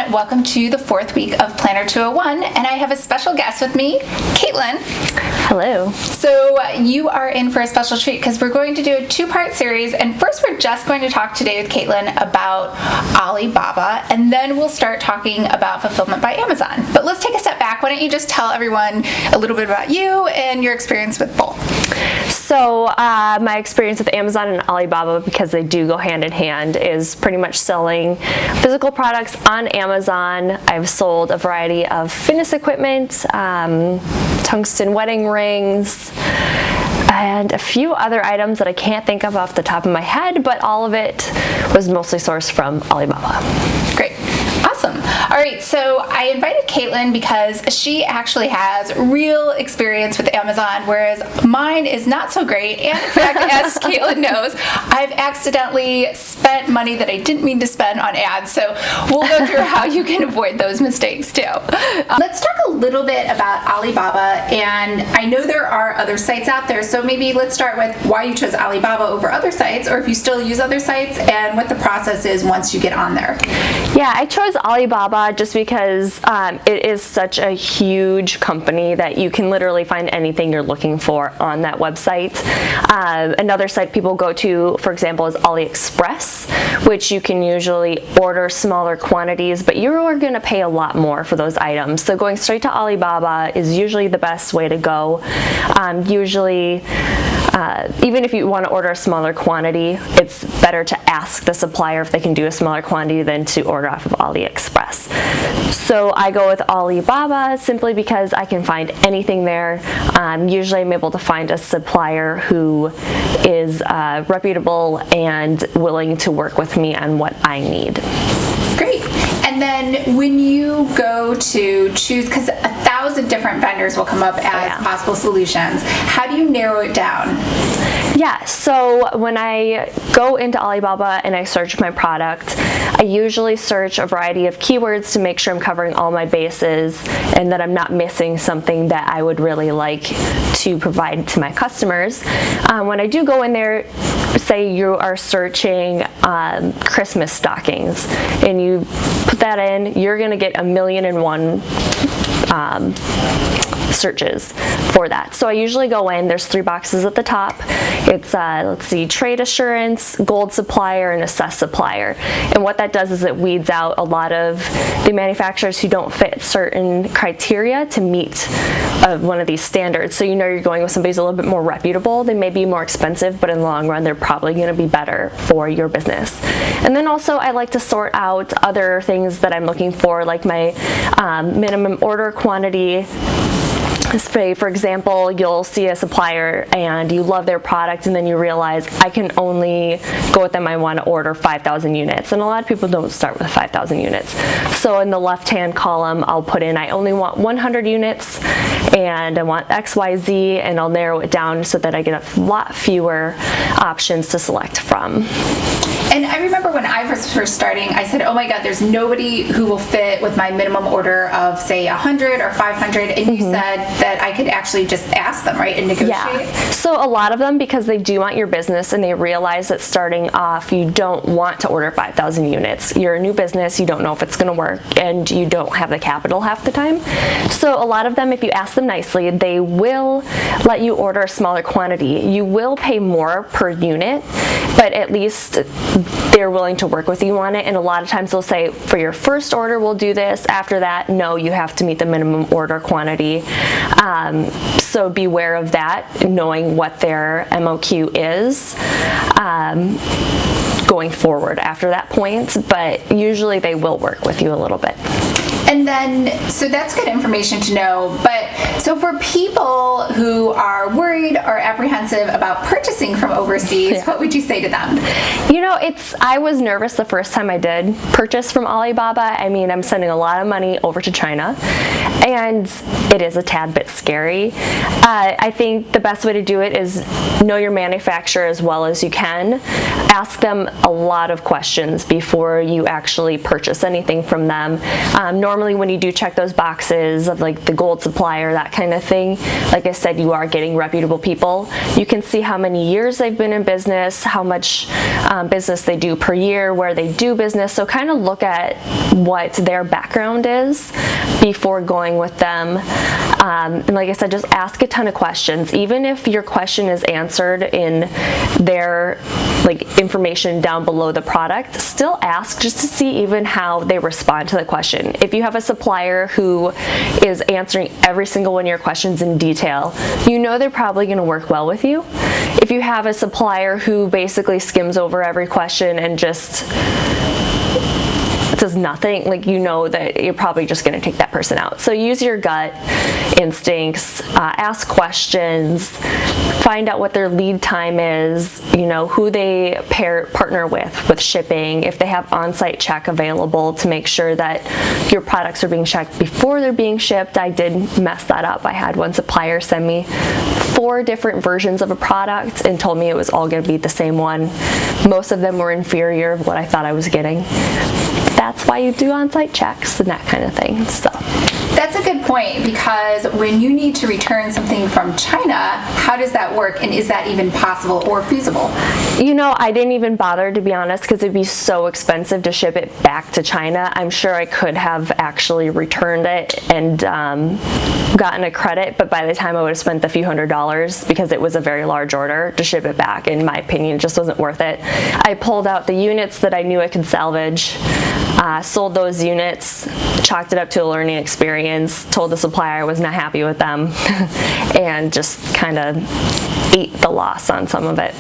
and welcome to the 4th week of Planner 201, and I have a special guest with me, Caitlin. Hello. So you are in for a special treat because we're going to do a 2-part series, and first we're just going to talk today with Caitlin about Alibaba, and then we'll start talking about fulfillment by Amazon. But let's take a step back. Why don't you just tell everyone a little bit about you and your experience with both? So my experience with Amazon and Alibaba, because they do go hand in hand, is pretty much selling physical products on Amazon. I've sold a variety of fitness equipment, tungsten wedding rings, and a few other items that I can't think of off the top of my head, but all of it was mostly sourced from Alibaba. Great. Awesome. All right, so I invited Caitlin because she actually has real experience with Amazon, whereas mine is not so great. And in fact, as Caitlin knows, I've accidentally spent money that I didn't mean to spend on ads. So we'll go through how you can avoid those mistakes too. Let's talk a little bit about Alibaba, and I know there are other sites out there, so maybe let's start with why you chose Alibaba over other sites, or if you still use other sites, and what the process is once you get on there. Yeah, I chose Alibaba just because it is such a huge company that you can literally find anything you're looking for on that website. Another site people go to, for example, is AliExpress, which you can usually order smaller quantities, but you are going to pay a lot more for those items. So going straight to Alibaba is usually the best way to go. Even if you want to order a smaller quantity, it's better to ask the supplier if they can do a smaller quantity than to order off of AliExpress. So I go with Alibaba simply because I can find anything there. Usually I'm able to find a supplier who is reputable and willing to work with me on what I need. Great. And then when you go to choose, because 1,000 different vendors will come up as possible solutions, how do you narrow it down? Yeah, so when I go into Alibaba and I search my product, I usually search a variety of keywords to make sure I'm covering all my bases and that I'm not missing something that I would really like to provide to my customers. When I do go in there, say you are searching Christmas stockings and you put that in, you're going to get 1,000,001 searches for that. So I usually go in, there's 3 boxes at the top. It's, let's see, trade assurance, gold supplier, and assess supplier. And what that does is it weeds out a lot of the manufacturers who don't fit certain criteria to meet one of these standards. So you know you're going with somebody who's a little bit more reputable. They may be more expensive, but in the long run, they're probably going to be better for your business. And then also I like to sort out other things that I'm looking for, like my minimum order quantity. Say, for example, you'll see a supplier and you love their product and then you realize I can only go with them, I want to order 5,000 units. And a lot of people don't start with 5,000 units. So in the left-hand column, I'll put in I only want 100 units and I want XYZ, and I'll narrow it down so that I get a lot fewer options to select from. And I remember when I was first starting, I said, oh my God, there's nobody who will fit with my minimum order of, say, 100 or 500. And you said that I could actually just ask them, right, and negotiate? Yeah. So a lot of them, because they do want your business and they realize that starting off, you don't want to order 5,000 units. You're a new business, you don't know if it's going to work, and you don't have the capital half the time. So a lot of them, if you ask them nicely, they will let you order a smaller quantity. You will pay more per unit, but at least they're willing to work with you on it. And a lot of times they'll say, for your first order, we'll do this. After that, no, you have to meet the minimum order quantity. So beware of that, knowing what their MOQ is going forward after that point. But usually they will work with you a little bit. And then, so that's good information to know, but so for people who are worried or apprehensive about purchasing from overseas, what would you say to them? You know, I was nervous the first time I did purchase from Alibaba. I mean, I'm sending a lot of money over to China, and it is a tad bit scary. I think the best way to do it is know your manufacturer as well as you can. Ask them a lot of questions before you actually purchase anything from them. normally when you do check those boxes of like the gold supplier, that kind of thing, like I said, you are getting reputable people. You can see how many years they've been in business, how much business they do per year, where they do business. So kind of look at what their background is before going with them. And like I said, just ask a ton of questions. Even if your question is answered in their like information down below the product, still ask just to see even how they respond to the question. If you have a supplier who is answering every single one of your questions in detail, you know they're probably going to work well with you. If you have a supplier who basically skims over every question and just does nothing, like, you know that you're probably just going to take that person out. So use your gut instincts, ask questions, find out what their lead time is, you know, who they partner with shipping, if they have on-site check available to make sure that your products are being checked before they're being shipped. I did mess that up. I had one supplier send me 4 different versions of a product and told me it was all going to be the same one. Most of them were inferior of what I thought I was getting. That's why you do on-site checks and that kind of thing. So that's a good point, because when you need to return something from China, how does that work, and is that even possible or feasible? You know, I didn't even bother, to be honest, because it'd be so expensive to ship it back to China. I'm sure I could have actually returned it and gotten a credit, but by the time I would have spent a few $100s, because it was a very large order, to ship it back, in my opinion, it just wasn't worth it. I pulled out the units that I knew I could salvage, sold those units, chalked it up to a learning experience, told the supplier I was not happy with them, and just kind of ate the loss on some of it.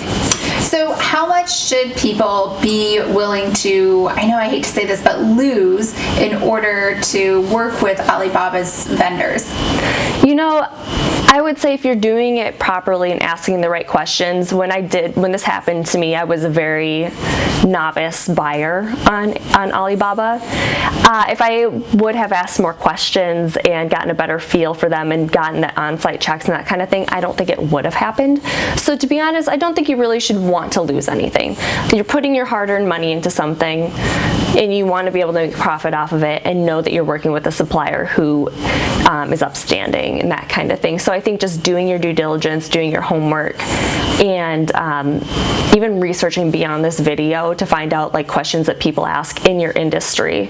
So how much should people be willing to, I know I hate to say this, but lose in order to work with Alibaba's vendors? You know, I would say if you're doing it properly and asking the right questions, when this happened to me, I was a very novice buyer on Alibaba. If I would have asked more questions and gotten a better feel for them and gotten the on-site checks and that kind of thing, I don't think it would have happened. So to be honest, I don't think you really should want to lose anything. You're putting your hard-earned money into something and you want to be able to make profit off of it and know that you're working with a supplier who is upstanding and that kind of thing. So I think just doing your due diligence, doing your homework, and even researching beyond this video to find out like questions that people ask in your industry,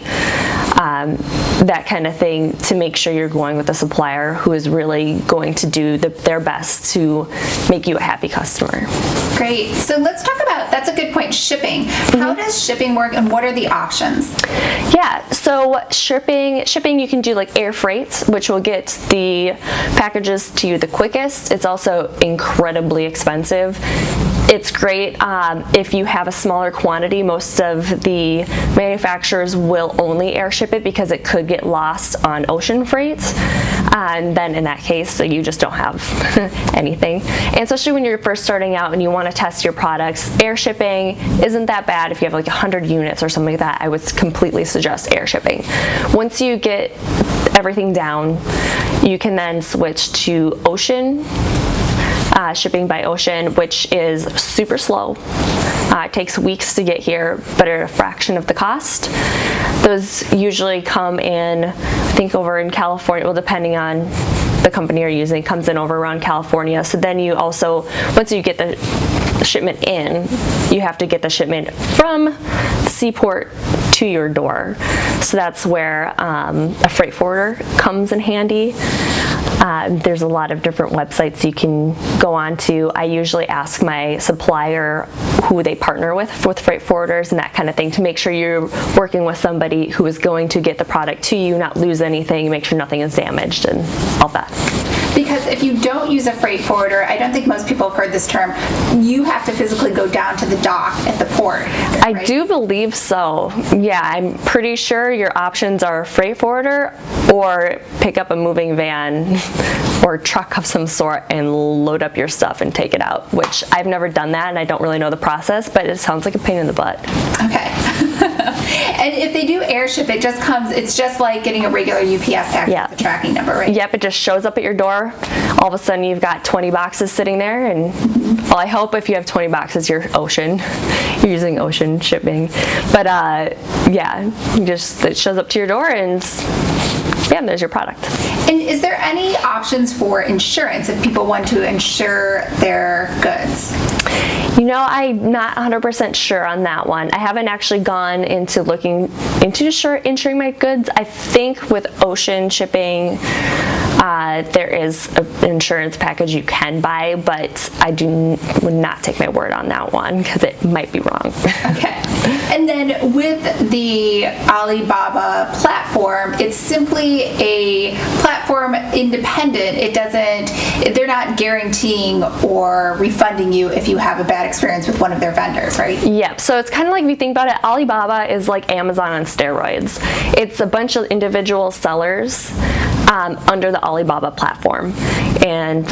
that kind of thing, to make sure you're going with a supplier who is really going to do their best to make you a happy customer. Great. So let's talk about, that's a good point, shipping. How does shipping work and what are the options? Yeah, so shipping you can do like air freight, which will get the packages to you the quickest. It's also incredibly expensive. It's great if you have a smaller quantity. Most of the manufacturers will only air ship it because it could get lost on ocean freight. And then in that case, you just don't have anything. And especially when you're first starting out and you want to test your products, air shipping isn't that bad. If you have like 100 units or something like that, I would completely suggest air shipping. Once you get everything down, you can then switch to ocean. Shipping by ocean, which is super slow. It takes weeks to get here, but at a fraction of the cost. Those usually come in, I think, over in California, well, depending on the company you're using, comes in over around California. So then you also, once you get the shipment in, you have to get the shipment from the seaport to your door. So that's where a freight forwarder comes in handy. There's a lot of different websites you can go on to. I usually ask my supplier who they partner with freight forwarders and that kind of thing, to make sure you're working with somebody who is going to get the product to you, not lose anything, make sure nothing is damaged and all that. Because if you don't use a freight forwarder, I don't think most people have heard this term, you have to physically go down to the dock at the port. Right? I do believe so. Yeah, I'm pretty sure your options are freight forwarder or pick up a moving van or truck of some sort and load up your stuff and take it out, which I've never done that and I don't really know the process, but it sounds like a pain in the butt. Okay. And if they do airship, it's just like getting a regular UPS package with the tracking number, right? Yep, it just shows up at your door. All of a sudden you've got 20 boxes sitting there, and well, I hope if you have 20 boxes, you're using ocean shipping. But it shows up to your door, and there's your product. And is there any options for insurance if people want to insure their goods? I'm not 100% sure on that one. I haven't actually gone into looking into insuring my goods. I think with ocean shipping, there is an insurance package you can buy, but I would not take my word on that one because it might be wrong. Okay. And then with the Alibaba platform, it's simply a platform independent. They're not guaranteeing or refunding you if you have a bad experience with one of their vendors, right? Yep. So it's kind of like, if you think about it, Alibaba is like Amazon on steroids. It's a bunch of individual sellers under the Alibaba platform, and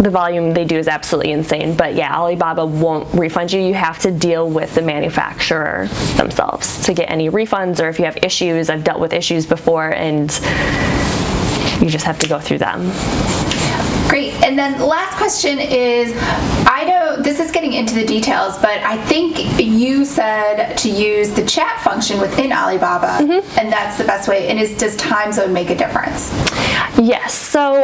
the volume they do is absolutely insane. But Alibaba won't refund you. You have to deal with the manufacturer themselves to get any refunds, or if you have issues. I've dealt with issues before, and you just have to go through them. Great. And then the last question is, this is getting into the details, but I think you said to use the chat function within Alibaba, and that's the best way. And does time zone make a difference? Yes. So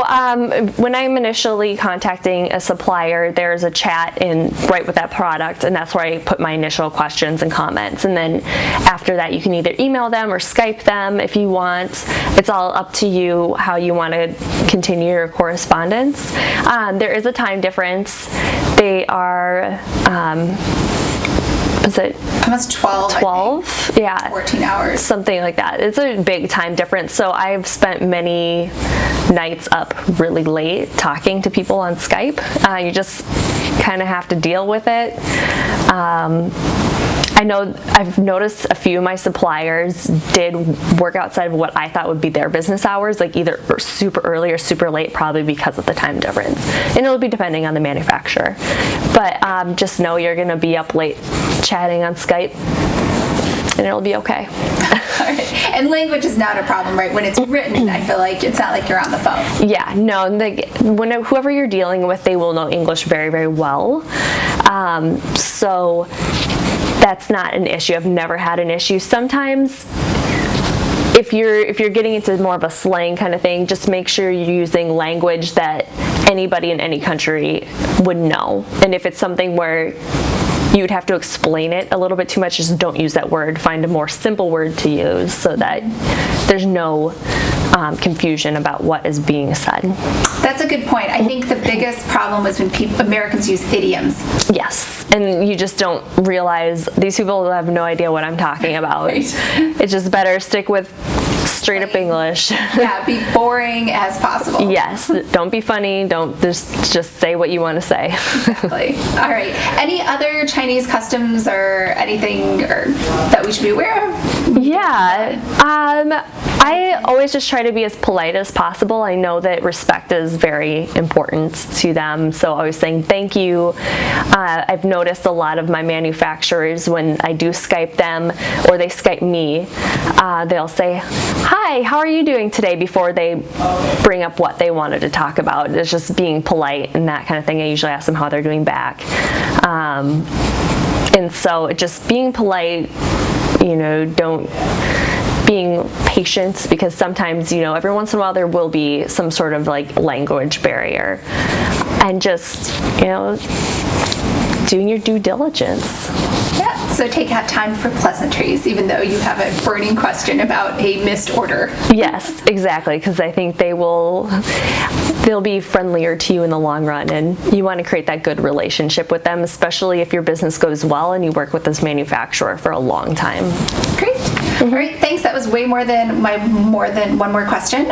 when I'm initially contacting a supplier, there's a chat right with that product, and that's where I put my initial questions and comments. And then after that, you can either email them or Skype them if you want. It's all up to you how you want to continue your correspondence. There is a time difference. They are, is it? Almost 12. Yeah. 14 hours. Something like that. It's a big time difference. So I've spent many nights up really late talking to people on Skype. You just kind of have to deal with it. I know I've noticed a few of my suppliers did work outside of what I thought would be their business hours, like either super early or super late, probably because of the time difference. And it'll be depending on the manufacturer. But just know you're going to be up late chatting on Skype, and it'll be okay. All right. And language is not a problem, right? When it's written, I feel like it's not like you're on the phone. Yeah, no. Whoever you're dealing with, they will know English very, very well. So that's not an issue. I've never had an issue. Sometimes if you're getting into more of a slang kind of thing, just make sure you're using language that anybody in any country would know. And if it's something where you'd have to explain it a little bit too much, just don't use that word. Find a more simple word to use so that there's no confusion about what is being said. That's a good point. I think the biggest problem is when Americans use idioms. Yes, and you just don't realize these people have no idea what I'm talking about. Right. It's just better stick with straight up English. Yeah, be boring as possible. Yes, don't be funny. Don't just say what you want to say. Exactly. All right. Any other Chinese customs or anything that we should be aware of? Yeah. I always just try to be as polite as possible. I know that respect is very important to them, so always saying thank you. I've noticed a lot of my manufacturers, when I do Skype them or they Skype me, they'll say, "Hi, how are you doing today?" before they bring up what they wanted to talk about. It's just being polite and that kind of thing. I usually ask them how they're doing back. And so just being polite, being patient, because sometimes, every once in a while there will be some sort of like language barrier, and just, doing your due diligence. Yeah, so take out time for pleasantries, even though you have a burning question about a missed order. Yes, exactly, because I think they'll be friendlier to you in the long run, and you want to create that good relationship with them, especially if your business goes well and you work with this manufacturer for a long time. Great. All right, thanks. That was way more than one more question.